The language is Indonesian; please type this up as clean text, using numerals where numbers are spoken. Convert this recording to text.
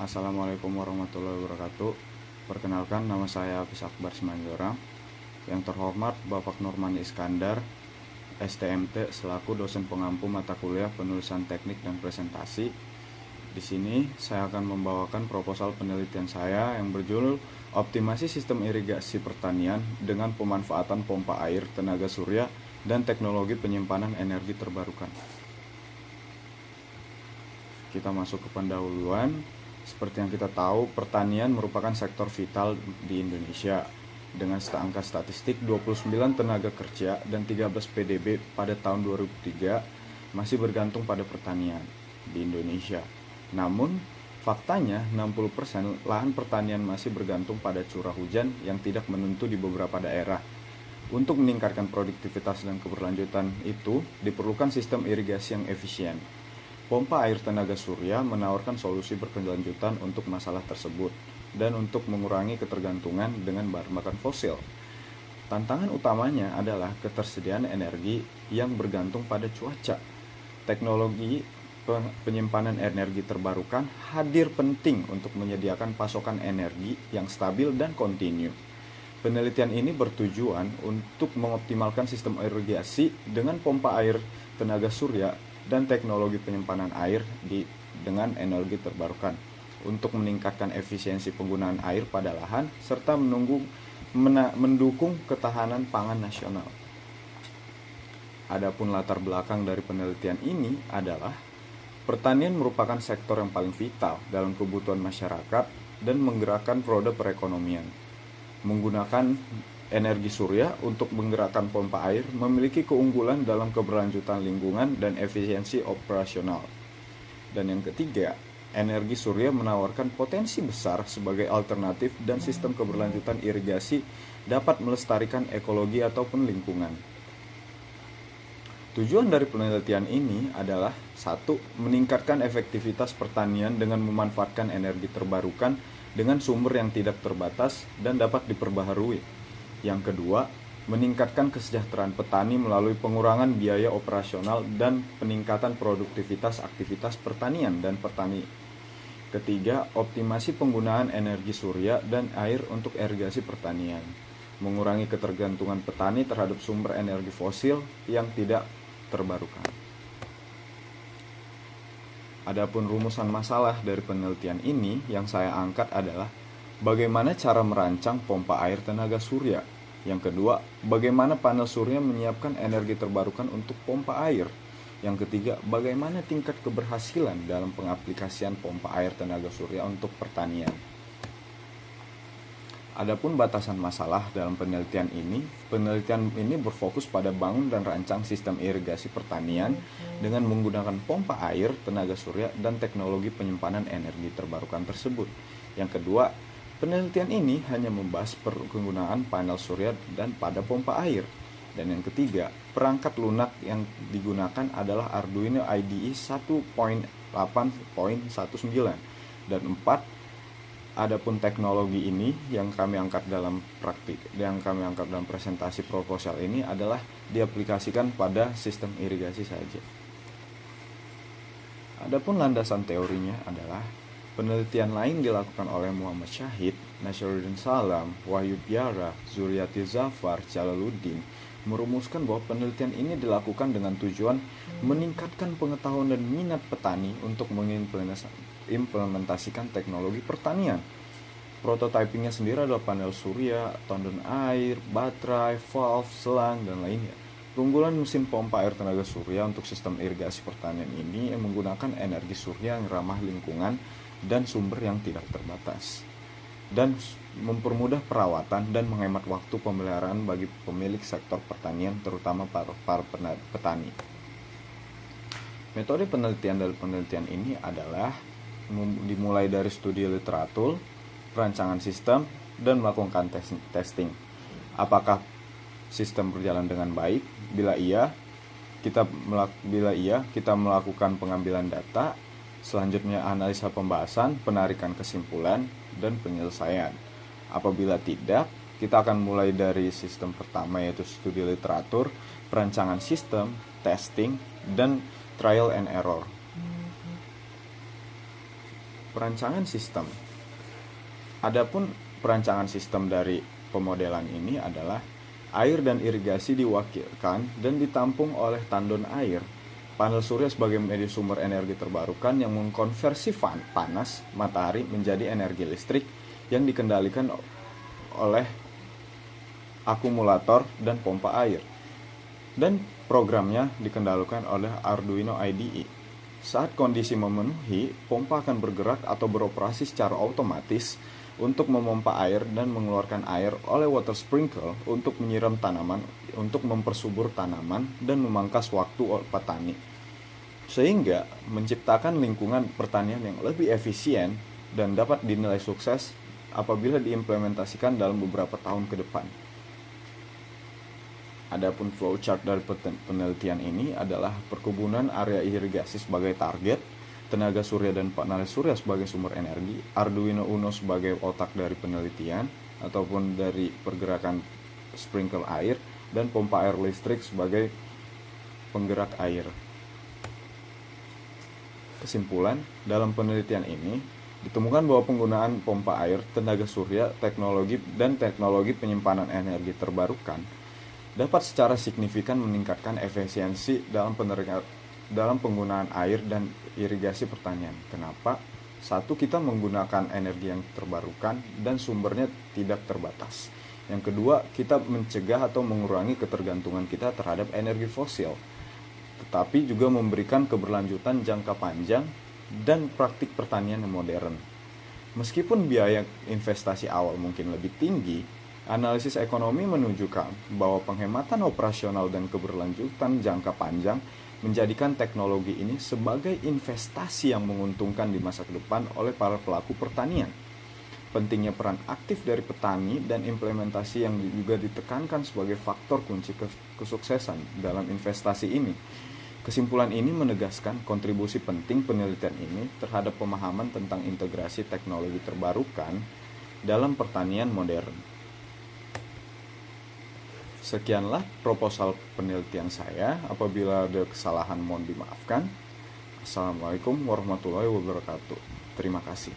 Assalamualaikum warahmatullahi wabarakatuh. Perkenalkan, nama saya Hafiz Akbar Simanjorang. Yang terhormat Bapak Nurman Iskandar, STMT, selaku dosen pengampu mata kuliah penulisan teknik dan presentasi. Di sini saya akan membawakan proposal penelitian saya yang berjudul Optimasi Sistem Irigasi Pertanian dengan Pemanfaatan Pompa Air, Tenaga Surya, dan Teknologi Penyimpanan Energi Terbarukan. Kita masuk ke pendahuluan. Seperti yang kita tahu, pertanian merupakan sektor vital di Indonesia dengan angka statistik 29 tenaga kerja dan 13 PDB pada tahun 2003 masih bergantung pada pertanian di Indonesia. Namun, faktanya 60% lahan pertanian masih bergantung pada curah hujan yang tidak menentu di beberapa daerah. Untuk meningkatkan produktivitas dan keberlanjutan itu, diperlukan sistem irigasi yang efisien. Pompa air tenaga surya menawarkan solusi berkelanjutan untuk masalah tersebut dan untuk mengurangi ketergantungan dengan bahan bakar fosil. Tantangan utamanya adalah ketersediaan energi yang bergantung pada cuaca. Teknologi penyimpanan energi terbarukan hadir penting untuk menyediakan pasokan energi yang stabil dan kontinu. Penelitian ini bertujuan untuk mengoptimalkan sistem irigasi dengan pompa air tenaga surya dan teknologi penyimpanan air dengan energi terbarukan untuk meningkatkan efisiensi penggunaan air pada lahan serta mendukung ketahanan pangan nasional. Adapun latar belakang dari penelitian ini adalah pertanian merupakan sektor yang paling vital dalam kebutuhan masyarakat dan menggerakkan roda perekonomian. Menggunakan energi surya untuk menggerakkan pompa air memiliki keunggulan dalam keberlanjutan lingkungan dan efisiensi operasional. Dan yang ketiga, energi surya menawarkan potensi besar sebagai alternatif dan sistem keberlanjutan irigasi dapat melestarikan ekologi ataupun lingkungan. Tujuan dari penelitian ini adalah 1. Meningkatkan efektivitas pertanian dengan memanfaatkan energi terbarukan dengan sumber yang tidak terbatas dan dapat diperbaharui. Yang kedua, meningkatkan kesejahteraan petani melalui pengurangan biaya operasional dan peningkatan produktivitas aktivitas pertanian dan petani. Ketiga, optimasi penggunaan energi surya dan air untuk irigasi pertanian, mengurangi ketergantungan petani terhadap sumber energi fosil yang tidak terbarukan. Adapun rumusan masalah dari penelitian ini yang saya angkat adalah bagaimana cara merancang pompa air tenaga surya. Yang kedua, bagaimana panel surya menyiapkan energi terbarukan untuk pompa air. Yang ketiga, bagaimana tingkat keberhasilan dalam pengaplikasian pompa air tenaga surya untuk pertanian. Adapun batasan masalah dalam penelitian ini berfokus pada bangun dan rancang sistem irigasi pertanian dengan menggunakan pompa air tenaga surya dan teknologi penyimpanan energi terbarukan tersebut. Yang kedua, penelitian ini hanya membahas penggunaan panel surya dan pada pompa air. Dan yang ketiga, perangkat lunak yang digunakan adalah Arduino IDE 1.8.19. Dan 4, adapun teknologi ini yang kami angkat dalam presentasi proposal ini adalah diaplikasikan pada sistem irigasi saja. Adapun landasan teorinya adalah penelitian lain dilakukan oleh Muhammad Syahid, Nasyruddin Salam, Wahyu Piara, Zuriati Zafar, Jalaluddin merumuskan bahwa penelitian ini dilakukan dengan tujuan meningkatkan pengetahuan dan minat petani untuk mengimplementasikan teknologi pertanian. Prototypingnya sendiri adalah panel surya, tondon air, baterai, valve, selang, dan lainnya. Keunggulan mesin pompa air tenaga surya untuk sistem irigasi pertanian ini yang menggunakan energi surya yang ramah lingkungan dan sumber yang tidak terbatas, dan mempermudah perawatan dan menghemat waktu pemeliharaan bagi pemilik sektor pertanian, terutama para petani. Metode penelitian dari penelitian ini adalah dimulai dari studi literatur, perancangan sistem, dan melakukan testing. Apakah sistem berjalan dengan baik? Bila iya, kita melakukan pengambilan data. Selanjutnya analisa pembahasan, penarikan kesimpulan, dan penyelesaian. Apabila tidak, kita akan mulai dari sistem pertama yaitu studi literatur, perancangan sistem, testing, dan trial and error. perancangan sistem. Adapun perancangan sistem dari pemodelan ini adalah air dan irigasi diwakilkan dan ditampung oleh tandon air. Panel surya sebagai media sumber energi terbarukan yang mengkonversi panas matahari menjadi energi listrik yang dikendalikan oleh akumulator dan pompa air. Dan programnya dikendalikan oleh Arduino IDE. Saat kondisi memenuhi, pompa akan bergerak atau beroperasi secara otomatis untuk memompa air dan mengeluarkan air oleh water sprinkle untuk menyiram tanaman, untuk mempersubur tanaman dan memangkas waktu petani, sehingga menciptakan lingkungan pertanian yang lebih efisien dan dapat dinilai sukses apabila diimplementasikan dalam beberapa tahun ke depan. Adapun flowchart dari penelitian ini adalah perkebunan area irigasi sebagai target, tenaga surya dan panel surya sebagai sumber energi, Arduino Uno sebagai otak dari penelitian ataupun dari pergerakan sprinkle air, dan pompa air listrik sebagai penggerak air. Kesimpulan, dalam penelitian ini ditemukan bahwa penggunaan pompa air, tenaga surya, teknologi penyimpanan energi terbarukan dapat secara signifikan meningkatkan efisiensi dalam penggunaan air dan irigasi pertanian. Kenapa? Satu, kita menggunakan energi yang terbarukan dan sumbernya tidak terbatas. Yang kedua, kita mencegah atau mengurangi ketergantungan kita terhadap energi fosil, tetapi juga memberikan keberlanjutan jangka panjang dan praktik pertanian yang modern. Meskipun biaya investasi awal mungkin lebih tinggi, analisis ekonomi menunjukkan bahwa penghematan operasional dan keberlanjutan jangka panjang menjadikan teknologi ini sebagai investasi yang menguntungkan di masa depan oleh para pelaku pertanian. Pentingnya peran aktif dari petani dan implementasi yang juga ditekankan sebagai faktor kunci kesuksesan dalam investasi ini. Kesimpulan ini menegaskan kontribusi penting penelitian ini terhadap pemahaman tentang integrasi teknologi terbarukan dalam pertanian modern. Sekianlah proposal penelitian saya. Apabila ada kesalahan mohon dimaafkan. Assalamualaikum warahmatullahi wabarakatuh. Terima kasih.